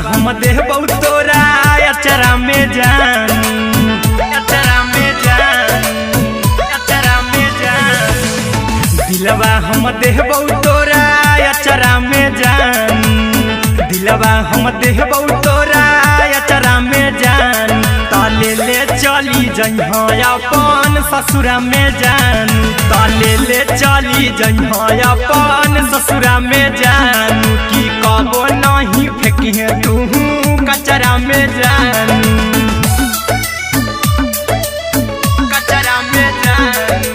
हम देबौ तोरा अचरा में जानू, अचरा में जानू, अचरा में जानू। दिलवा हम देबौ तोरा अचरा में जानू, दिलवा हम देबौ तोरा अचरा में जानू। ताले ले चली जइहा अपन ससुरा में जानू, ताले ले चली जइहा अपन ससुरा में जानू। की कबो नहीं फेंकिहे तू कचरा में जानू, कचरा में जानू,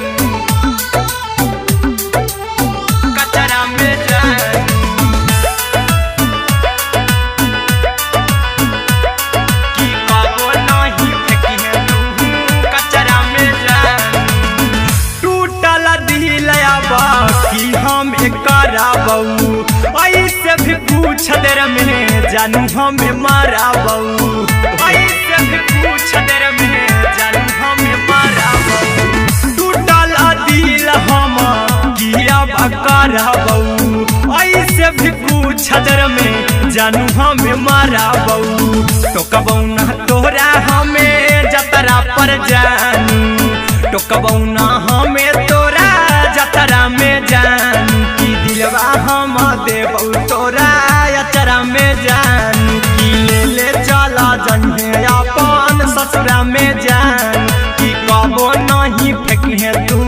कचरा में जानू। की कबो नहीं फेंकिहे तू कचरा में जानू। टूटल दिल बाकी हम कराबू, ऐसे भी पूछ देर में जानू हमें माराबू, ऐसे भी पूछ देर में जानू हमें माराबू। टूटल दिल हम किया कराबू, ऐसे भी पूछ देर में जानू हमें माराबू। टोकबौ ना तोरा हमें जतरा पर जानू, टोकबौ ना हमें तोरा जतरा में जानू। की दिलवा हम देबौ तोरा अचरा में जानू। की ले चला जइहे अपन ससुरा में जानू। की कबो नहीं फेंकिहे तू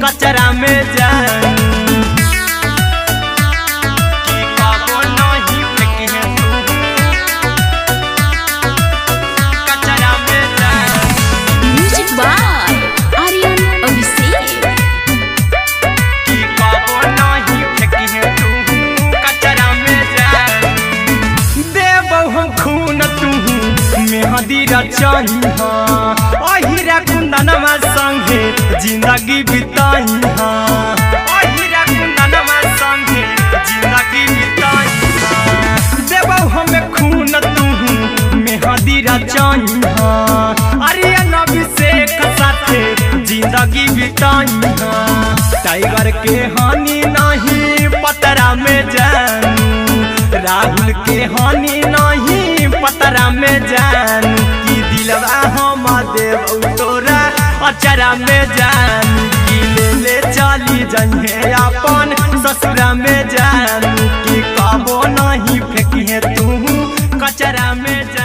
कचरा में जानू, की कबो नहीं फेंकिहे तू कचरा में जानू। Music by Aryan Abhishek. की कबो नहीं फेंकिहे तू कचरा में जानू। देबौ हम खून तू मेहंदी रचइहा, अहिरा कुंदनमा संगे जिंदगी बिताइहा, अहिरा कुंदनमा संगे जिंदगी बिताइहा। देबौ हम खून तू मेहंदी रचइहा, आर्यन अभिषेक साथे जिंदगी बिताइहा। टाइगर के हानि नहीं पतरा में जानू, राहुल के हानि नहीं पतरा में जानू। की दिलवा हम देबौ तोरा अचरा में जानू। की ले चली जइहे अपन ससुरा में जानू। की कबो नहीं फेंकिहे तू कचरा में जानू।